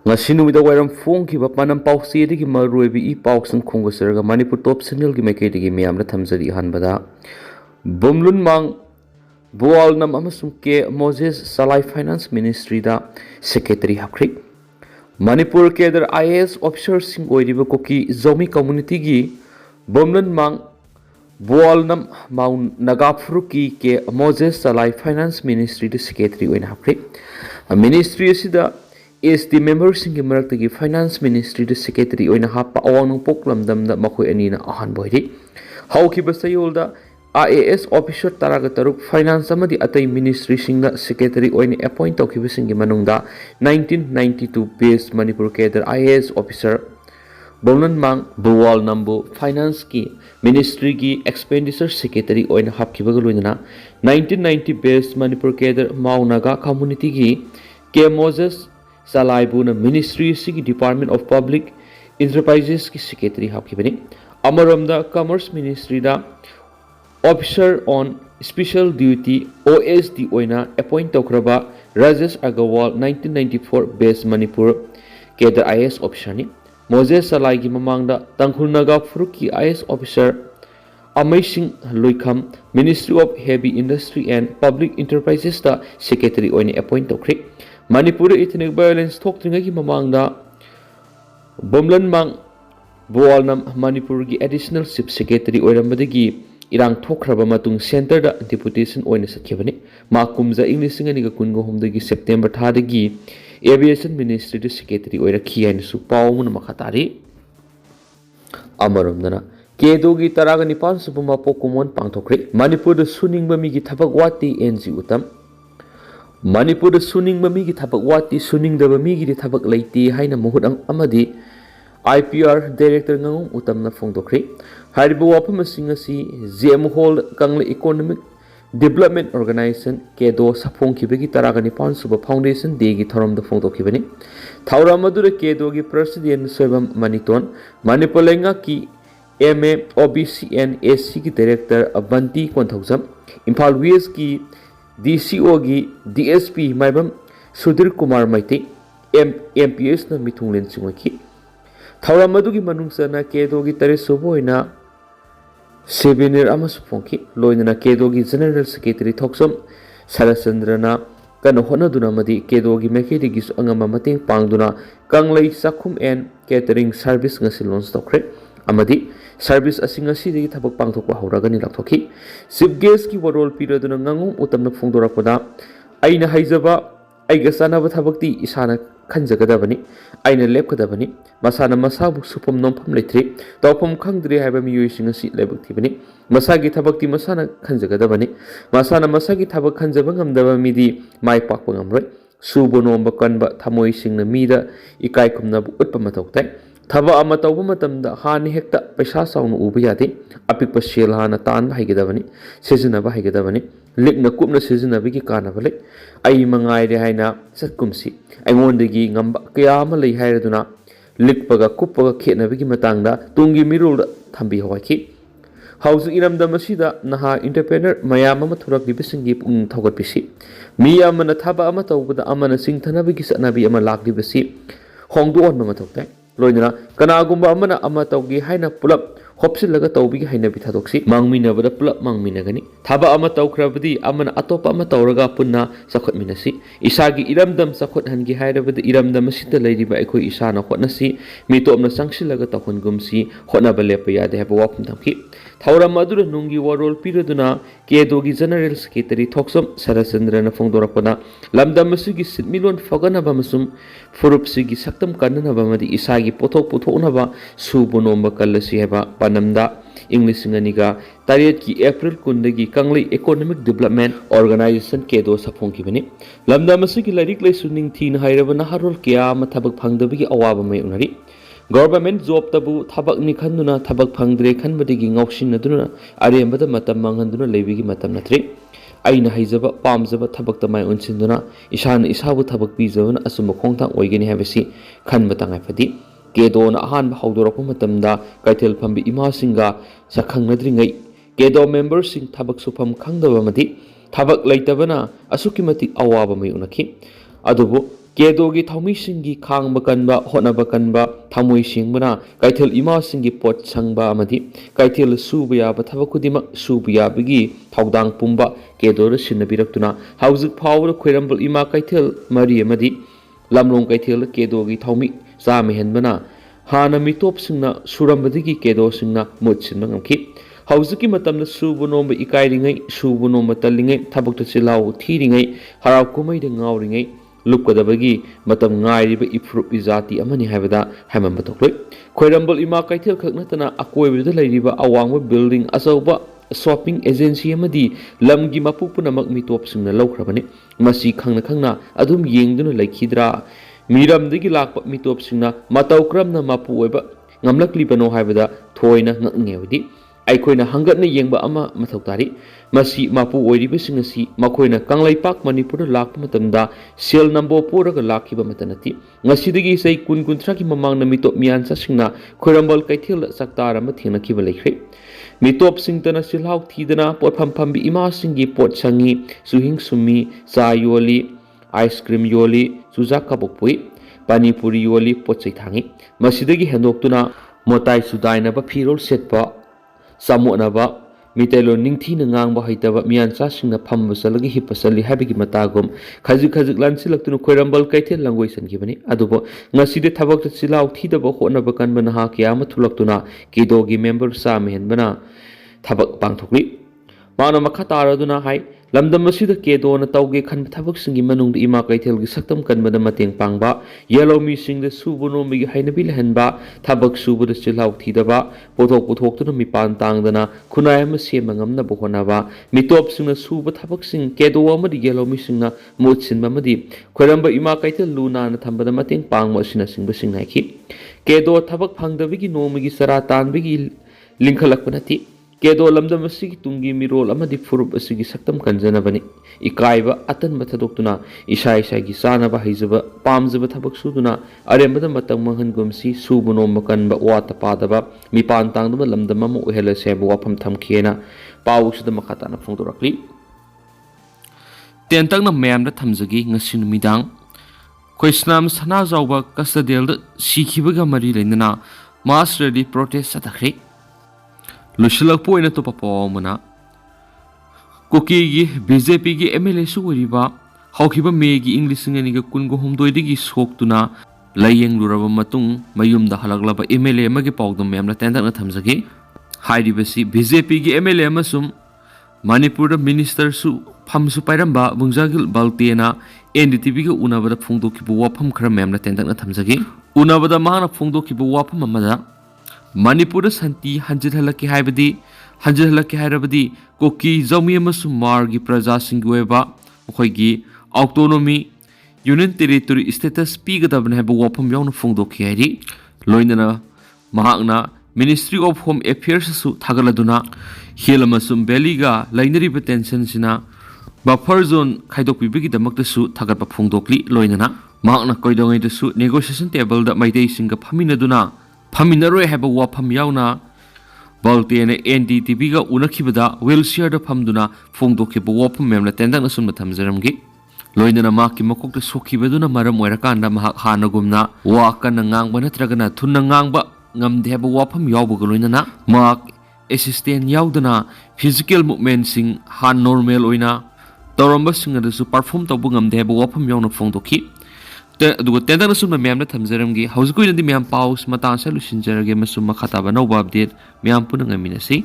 ngasi numida wairam phongkiba panam pausi digi maruibi I pausang khongusarga Manipur top signal gi maikei digi miyamna thamjari hanbada bomlun mang boal nam amasung ke Moses Salai Finance Ministry da secretary hakri Manipur kedar IAS officer sing oiriba koki zomi community gi bomlun mang boal nam maun nagapfruki ke Moses Salai Finance Ministry da secretary oina hakri ministry sida SD member singi marakta finance ministry da secretary oina hapa awang poklam damda makoi anina ahan boiri hauki basayol da IAS officer taraga taruk finance amadi atai ministry singa secretary oina appoint tauki basingi manungda 1992 base Manipur kedar IAS officer Bolan mang buwal nambu finance ki ministry ki expenditure secretary oina hapki bagaluna 1990 base Manipur kedar maunaga community ki ke Moses Salai buna ministry sigi Department of Public Enterprises ki secretary hapki bani amaramda commerce ministry da officer on special duty OSD oina appoint tokraba Rajesh Agarwal 1994 base Manipur kedar IAS officer ni Moses Salai gi mamangda Tangkhul Naga Furuki IAS officer Amazing Loikham Ministry of Heavy Industry and Public Enterprises da secretary oina appoint tokri Manipur ethnic violence thoktinga gi mamangda bomlan mang boalnam Manipur gi additional chief secretary oirambadagi irang thokraba matung center da deputation oina sakhibani makumza English ngani ga kungo homdagi September thadagi aviation ministry da secretary oira khiyan su pawmun makhatari amaramdana kedogi taraga nipan subuma pokumon pangthokre Manipur da suningba mi gi thabak wati NG utam Manipur da suning mami gi thabak wati suning da mami gi thabak leiti haina muhut amadi IPR director ngangum utamna phongdokri haribu wapam singasi GM Hall Kangle Economic Development Organization kedo saphong khibegi taragani pan suba foundation de gi thorom da phongdokhibani thaura madura kedo gi president soibam maniton Manipur lenga ki MA OBCN SC ki director Abanti Konthaujam Imphal West ki DCO gi DSP maibam Sudhir Kumar Meitei MPS na mithunglen chungaki thaura madugi manungsana kedo gi tare soboina sevenir amasu phongki loinana kedo gi general secretary thoksom Sarachandrana kana honaduna madi kedo gi mekedi gi angama mating pangduna kanglei sakhum and catering service ngasi launch tokre amadi service asinga sidigi thabak pangthokpa hauragani lakthoki chief guest ki warol piraduna ngangum utamna phongdorakoda aina haijaba aiga sanaba thabakti isana khanjagadabani aina lepkadabani masana masabu supam nompham leithri tawpham khangdri haiba miyoisinga si lebakthibani masagi thabakti masana khanjagadabani masana masagi thabak khanjaba ngamdaba midi mai pakpa ngamroi subo nomba kanba thamoi singna mida ikai khumnabu utpa mathoktai thaba ama tawba matamda hani hekta paisa saunu uba yade apikpa sel hana tan haigedabani sejinaba haigedabani likna kupna sejinabigi kanabale ai mangai re haina satkumsi aingondagi ngamba kayama lei hairaduna likpaga kuppaga khenabigi matangda tungi mirul thambi hawaki hausu iramda masida naha entrepreneur mayam ama thurak dibisingi pung thogat bisi mi amana thaba ama tawbada amana singthanabigi sanabi ama lakdi bisi hongdu on ma thoktai loinana kanagumba amana ama tawgi haina pulap hopsilaga tawbigi haina bithadoksi mangminabada pulap mangminagani thaba ama tawkrabadi amana atopa ama tawraga punna sakhotminasi isagi iramdam sakhot hangi hairabada iramdam sita leiriba ekhoi isana hotnasi mitopna sangsilaga tahungumsi hotnaba lepa yade haba wapum thamki thawra madura nungi warol piraduna kedogi general secretary thoksom Sarachandrana phongdorakona lamdam sugi sitmilon faganaba masum furupsigi saktam kananaba madi isagi pothok puthoknaba subonomba kallasi haba panamda English nganiga tariat ki April kundagi Kanglei Economic Development Organization kedo saphongki bani lamda masugi larik lai suning thin hairabana harol kya mathabak phangdabigi awaba mai unari government job tabu thabak ni khanduna thabak phangdre khanbadigi ngausinaduna arembada matam manghanduna leibigi matam natri aina haijaba pamjaba thabak tamai unsinduna isana isabu thabak pijabana asuma khongthang oigeni habasi khanba tangai phadi kedo na ahan haudorakpa matamda kaithel phambi ima singa sakhangnadringai kedo member sing thabak sufam khangdaba madi thabak leitabana asuki mati awaba mai unaki adubu Kedogi thaumisingi khangba kanba hotnaba kanba thamoi singmana kaithel imasingi pot sangba amadi kaithel suba yaba thabak khudima suba yabagi thaudang pumba kedora sinabiraktuna hauzik phawra khoirambal ima kaithel mari amadi lamlong kaithel kedogi thaumi chame henbana hana mitop singna surambadigi kedo singna mutsinba ngamki hauzuki matamna subu nomba ikairingai subu nomba talingai thabakta chilau thiringai harau kumai de ngauringai lupkadabagi matam ngairiba ifrup izati amani haibada haimamba tokloi khoirambal ima kaithel khaknatana akoibida leiriba awangba building asauba shopping agency amadi lamgi mapupunamak mitop singna lawkhrabani masi khangna khangna adum yengduna laikhidra miramdagi lakpa mitop singna matau kramna mapu oiba ngamlaklibano haibada thoina ngangewdi ꯑꯩꯈꯣꯏꯅ ꯍꯪꯒꯠꯅ ꯌꯦꯡꯕ ꯑꯃ ꯃꯊꯧ ꯇꯥꯔꯤ ꯃꯁꯤ ꯃꯄꯨ ꯑꯣꯏꯔꯤꯕꯁꯤꯡ ꯑꯁꯤ ꯃꯈꯣꯏꯅ ꯀꯪꯂꯩꯄꯥꯛ ꯃꯅꯤꯄꯨꯔꯗ ꯂꯥꯛꯄ ꯃꯇꯝꯗ ꯁꯦꯜ ꯅꯝꯕꯣ ꯄꯨꯔꯒ ꯂꯥꯛꯈꯤꯕ ꯑꯃꯠꯇ ꯅꯠꯇꯦ ꯉꯁꯤꯗꯒꯤ ꯆꯍꯤ 20-30ꯒꯤ ꯃꯃꯥꯡꯗ ꯃꯤꯇꯣꯞ ꯃꯤꯌꯥꯟꯆꯥꯁꯤꯡꯅ ꯈꯣꯏꯔꯝꯕꯜ ꯀꯩꯊꯦꯜꯗ ꯆꯥꯛꯇꯥꯔ ꯑꯃ ꯊꯦꯡꯅꯈꯤꯕ ꯂꯩꯈ꯭ꯔꯦ ꯃꯤꯇꯣꯞꯁꯤꯡꯇꯅ ꯆꯤꯜꯍꯥꯎ ꯊꯤꯗꯅ ꯄꯣꯠꯐꯝ ꯐꯝꯕꯤ ꯏꯃꯥꯁꯤꯡꯒꯤ ꯄꯣꯠ ꯁꯪꯉꯤ ꯆꯨꯍꯤꯡ ꯁꯨꯝꯃꯤ ꯆꯥ ꯌꯣꯜꯂꯤ ꯑꯥꯏꯁ ꯀ꯭ꯔꯤꯝ ꯌꯣꯜꯂꯤ ꯆꯨꯖꯥꯛ ꯀꯕꯣꯛ ꯄꯨꯏ ꯄꯥꯅꯤꯄꯨꯔꯤ ꯌꯣꯜꯂꯤ ꯄꯣꯠ ꯆꯩ ꯊꯥꯡꯉꯤ ꯃꯁꯤꯗꯒꯤ ꯍꯦꯟꯗꯣꯛꯇꯨꯅ ꯃꯣꯇꯥꯏ ꯁꯨꯗꯥꯏꯅꯕ ꯐꯤꯔꯣꯜ ꯁꯦꯠꯄ ꯆꯥꯃꯣꯠꯅꯕ ꯃꯤꯇꯩꯂꯣꯟ ꯅꯤꯡꯊꯤꯅ ꯉꯥꯡꯕ ꯍꯩꯇꯕ ꯃꯤꯌꯥꯟꯆꯥꯁꯤꯡꯅ ꯐꯝꯕ ꯆꯠꯂꯒ ꯍꯤꯞꯄ ꯆꯠꯂꯤ ꯍꯥꯏꯕꯒꯤ ꯃꯇꯥꯒꯨꯝ ꯈꯖꯤꯛ ꯈꯖꯤꯛ ꯂꯥꯟꯁꯤꯜꯂꯛꯇꯨꯅ ꯈꯣꯏꯔꯝꯕꯜ ꯀꯩꯊꯦꯜ ꯂꯪꯒꯣꯏꯁꯟꯈꯤꯕꯅꯤ ꯑꯗꯨꯕꯨ ꯉꯁꯤꯗꯤ ꯊꯕꯛꯇ ꯆꯤꯜꯍꯥꯎ ꯊꯤꯗꯕ ꯍꯣꯠꯅꯕ ꯀꯟꯕ ꯅꯍꯥ ꯀꯌꯥ ꯑꯃ ꯊꯣꯛꯂꯛꯇꯨꯅ ꯀꯤꯗꯣꯒꯤ ꯃꯦꯝꯕꯔ ꯆꯥꯝꯃ ꯍꯦꯟꯕꯅ ꯊꯕꯛ ꯄꯥꯡꯊꯣꯛꯂꯤ ꯃꯥꯅ ꯃꯈꯥ ꯇꯥꯔꯗꯨꯅ ꯍꯥꯏ ꯂꯝꯗꯝ ꯑꯁꯤꯗ ꯀꯦꯗꯣꯅ ꯇꯧꯒꯦ ꯈꯟꯕ ꯊꯕꯛꯁꯤꯡꯒꯤ ꯃꯅꯨꯡꯗ ꯏꯃꯥ ꯀꯩꯊꯦꯜꯒꯤ ꯁꯛꯇꯝ ꯀꯟꯕꯗ ꯃꯇꯦꯡ ꯄꯥꯡꯕ ꯌꯦꯜꯂꯧꯃꯤꯁꯤꯡꯗ ꯁꯨꯕ ꯅꯣꯝꯕꯒꯤ ꯍꯩꯅꯕꯤ ꯂꯩꯍꯟꯕ ꯊꯕꯛ ꯁꯨꯕꯗ ꯆꯤꯜꯍꯥꯎ ꯊꯤꯗꯕ ꯄꯣꯠꯊꯣꯛ ꯄꯨꯊꯣꯛꯇꯨꯅ ꯃꯤꯄꯥꯟ ꯇꯥꯡꯗꯅ ꯈꯨꯟꯅꯥꯏ ꯑꯃ ꯁꯦꯝꯕ ꯉꯝꯅꯕ ꯍꯣꯠꯅꯕ ꯃꯤꯇꯣꯞꯁꯤꯡꯅ ꯁꯨꯕ ꯊꯕꯛꯁꯤꯡ ꯀꯦꯗꯣ ꯑꯃꯗꯤ ꯌꯦꯜꯂꯧꯃꯤꯁꯤꯡꯅ ꯃꯍꯨꯠ ꯁꯤꯟꯕ ꯑꯃꯗꯤ ꯈꯣꯏꯔꯝꯕ ꯏꯃꯥ ꯀꯩꯊꯦꯜ ꯂꯨ ꯅꯥꯟꯅ ꯊꯝꯕꯗ ꯃꯇꯦꯡ ꯄꯥꯡꯕ ꯑꯁꯤꯅꯆꯤꯡꯕꯁꯤꯡ ꯍꯥꯏꯈꯤ ꯀꯦꯗꯣ ꯊꯕꯛ ꯐꯪꯗꯕꯒꯤ ꯅꯣꯡꯃꯒꯤ ꯆꯔꯥ ꯇꯥꯟꯕꯒꯤ ꯂꯤꯡꯈꯠꯂꯛꯄ ꯅꯠꯇꯦ ꯀꯦꯗꯣ ꯂꯝꯗꯝ ꯑꯁꯤꯒꯤ ꯇꯨꯡꯒꯤ ꯃꯤꯔꯣꯜ ꯑꯃꯗꯤ ꯐꯨꯔꯨꯞ ꯑꯁꯤꯒꯤ ꯁꯛꯇꯝ ꯀꯟꯖꯅꯕꯅꯤ ꯏꯀꯥꯏꯕ ꯑꯇꯟꯕ ꯊꯥꯗꯣꯛꯇꯨꯅ ꯏꯁꯥ ꯏꯁꯥꯒꯤ ꯆꯥꯅꯕ ꯍꯩꯖꯕ ꯄꯥꯝꯖꯕ ꯊꯕꯛ ꯁꯨꯗꯨꯅ ꯑꯔꯦꯝꯕꯗ ꯃꯇꯝ ꯃꯥꯡꯍꯟꯒꯨꯝꯁꯤ ꯁꯨꯕ ꯅꯣꯝꯕ ꯀꯟꯕ ꯋꯥꯠꯇ ꯄꯥꯗꯕ ꯃꯤꯄꯥꯟ ꯇꯥꯡꯗꯕ ꯂꯝꯗꯝ ꯑꯃ ꯑꯣꯏꯍꯜꯂꯁꯤ ꯍꯥꯏꯕ ꯋꯥꯐꯝ ꯊꯝꯈꯤꯑꯅ ꯄꯥꯎ ꯑꯁꯤꯗ ꯃꯈꯥ ꯇꯥꯅ ꯐꯣꯡꯗꯣꯔꯛꯂꯤ ꯇꯦꯟꯇꯛꯅ ꯃꯌꯥꯝꯗ ꯊꯝꯖꯒꯦ ꯉꯁꯤ ꯅꯨꯃꯤꯗꯥꯡ ꯑꯩꯈꯣꯏ ꯁꯅꯥꯝ ꯁꯅꯥꯖꯥꯎꯕ ꯀꯁꯇꯗꯦꯜꯗ ꯁꯤꯈꯤꯕꯒ ꯃꯔꯤ ꯂꯩꯅꯅ ꯃꯥꯁ ꯔꯦꯂꯤ ꯄ꯭ꯔꯣꯇꯦꯁ ꯆꯠꯊꯈ꯭ꯔꯦ ꯂꯣꯏꯁꯤꯜꯂꯛꯄ ꯑꯣꯏꯅ ꯑꯇꯣꯞꯄ ꯄꯥꯎ ꯑꯃꯅ ꯀꯨꯀꯤꯒꯤ ꯕꯤꯖꯦꯄꯤꯒꯤ MLAꯁꯨ ꯑꯣꯏꯔꯤꯕ ꯍꯧꯈꯤꯕ ꯃꯦꯒꯤ ꯏꯪ 2019ꯗꯒꯤ ꯁꯣꯛꯇꯨꯅ ꯂꯥꯌꯦꯡꯂꯨꯔꯕ ꯃꯇꯨꯡ ꯃꯌꯨꯝꯗ ꯍꯜꯂꯛꯂꯕ MLA ꯑꯃꯒꯤ ꯄꯥꯎꯗꯝ ꯃꯌꯥꯝꯅ ꯇꯦꯟꯇꯛꯅ ꯊꯝꯖꯒꯦ ꯍꯥꯏꯔꯤꯕꯁꯤ ꯕꯤꯖꯦꯄꯤꯒꯤ MLA ꯑꯃꯁꯨꯡ ꯃꯅꯤꯄꯨꯔꯗ ꯃꯤꯅꯤꯁꯇꯔꯁꯨ ꯐꯝꯁꯨ ꯄꯥꯏꯔꯝꯕ ꯕꯨꯡꯖꯥꯒꯤꯜ ꯕꯜꯇꯦꯅ NDTVꯒ ꯎꯅꯕꯗ ꯐꯣꯡꯗꯣꯛꯈꯤꯕ ꯋꯥꯐꯝ ꯈꯔ ꯃꯌꯥꯝꯅ ꯇꯦꯟꯇꯛꯅ ꯊꯝꯖꯒꯦ ꯎꯅꯕꯗ ꯃꯍꯥꯛꯅ ꯐꯣꯡꯗꯣꯛꯈꯤꯕ ꯋꯥꯐꯝ ꯑꯃꯗ ꯃꯅꯤꯄꯨꯔꯗ ꯁꯥꯟꯇꯤ ꯍꯟꯖꯤꯜꯍꯜꯂꯛꯀꯦ ꯍꯥꯏꯔꯕꯗꯤ ꯀꯨꯀꯤ ꯖꯧꯃꯤ ꯑꯃꯁꯨꯡ ꯃꯥꯔꯒꯤ ꯄ꯭ꯔꯖꯥꯁꯤꯡꯒꯤ ꯑꯣꯏꯕ ꯃꯈꯣꯏꯒꯤ ꯑꯣꯇꯣꯅꯣꯃꯤ ꯌꯨꯅꯤꯌꯟ ꯇꯦꯔꯤꯇꯣꯔꯤ ꯁ꯭ꯇꯦꯇꯁ ꯄꯤꯒꯗꯕꯅꯤ ꯍꯥꯏꯕ ꯋꯥꯐꯝ ꯌꯥꯎꯅ ꯐꯣꯡꯗꯣꯛꯈꯤ ꯍꯥꯏꯔꯤ ꯂꯣꯏꯅꯅ ꯃꯍꯥꯛꯅ ꯃꯤꯅꯤꯁꯇ꯭ꯔꯤ ꯑꯣꯐ ꯍꯣꯝ ꯑꯦꯐꯤꯌꯔꯁꯁꯨ ꯊꯥꯒꯠꯂꯗꯨꯅ ꯍꯤꯜ ꯑꯃꯁꯨꯡ ꯚꯦꯂꯤꯒ ꯂꯩꯅꯔꯤꯕ ꯇꯦꯟꯁꯟꯁꯤꯅ ꯕꯐꯔ ꯖꯣꯟ ꯈꯥꯏꯗꯣꯛꯄꯤꯕꯒꯤꯗꯃꯛꯇꯁꯨ ꯊꯥꯒꯠꯄ ꯐꯣꯡꯗꯣꯛꯂꯤ ꯂꯣꯏꯅꯅ ꯃꯍꯥꯛꯅ ꯀꯩꯗꯧꯉꯩꯗꯁꯨ ꯅꯦꯒꯣꯁꯤꯌꯦꯁꯟ ꯇꯦꯕꯜꯗ ꯃꯩꯇꯩꯁꯤꯡꯒ ꯐꯝꯃꯤꯟꯅꯗꯨꯅ ꯐꯝꯃꯤꯟꯅꯔꯣꯏ ꯍꯥꯏꯕ ꯋꯥꯐꯝ ꯌꯥꯎꯅ ꯕꯜꯇꯦꯅ NDTVꯒ ꯎꯅꯈꯤꯕꯗ ꯋꯤꯜꯆꯤꯌꯔꯗ ꯐꯝꯗꯨꯅ ꯐꯣꯡꯗꯣꯛꯈꯤꯕ ꯋꯥꯐꯝ ꯃꯌꯥꯝꯅ ꯇꯦꯟꯇꯛꯅ ꯁꯨꯝꯅ ꯊꯝꯖꯔꯝꯈꯤ ꯂꯣꯏꯅꯅ ꯃꯍꯥꯛꯀꯤ ꯃꯀꯣꯛꯇ ꯁꯣꯛꯈꯤꯕꯗꯨꯅ ꯃꯔꯝ ꯑꯣꯏꯔꯀꯥꯟꯗ ꯃꯍꯥꯛ ꯍꯥꯟꯅꯒꯨꯝꯅ ꯋꯥ ꯀꯟꯅ ꯉꯥꯡꯕ ꯅꯠꯇ꯭ꯔꯒꯅ ꯊꯨꯅ ꯉꯥꯡꯕ ꯉꯝꯗꯦ ꯍꯥꯏꯕ ꯋꯥꯐꯝ ꯌꯥꯎꯕꯒ ꯂꯣꯏꯅꯅ ꯃꯍꯥꯛ ꯑꯦꯁꯤꯁꯇꯦꯟ ꯌꯥꯎꯗꯅ ꯐꯤꯖꯤꯀꯦꯜ ꯃꯨꯚꯃꯦꯟꯠꯁꯤꯡ ꯍꯥꯟꯅ ꯅꯣꯔꯃꯦꯜ ꯑꯣꯏꯅ ꯇꯧꯔꯝꯕꯁꯤꯡ ꯑꯗꯨꯁꯨ ꯄꯔꯐꯣꯔꯝ ꯇꯧꯕ ꯉꯝꯗꯦ ꯍꯥꯏꯕ ꯋꯥꯐꯝ ꯌꯥꯎꯅ ꯐꯣꯡꯗꯣꯛꯈꯤ ꯑꯗꯨꯒ ꯇꯦꯟꯇꯛꯅ ꯁꯨꯝꯅ ꯃꯌꯥꯝꯗ ꯊꯝꯖꯔꯝꯈꯤ ꯍꯧꯖꯤꯛꯀꯤ ꯑꯣꯏꯅꯗꯤ ꯃꯌꯥꯝ ꯄꯥꯎ ꯃꯇꯥꯡ ꯑꯁꯤꯗ ꯂꯣꯏꯁꯤꯟꯖꯔꯒꯦ ꯑꯃꯁꯨꯡ ꯃꯈꯥ ꯇꯥꯕ ꯑꯅꯧꯕ ꯑꯞꯗꯦꯠ ꯃꯌꯥꯝ ꯄꯨꯟꯅ ꯉꯥꯏꯃꯤꯟꯅꯁꯤ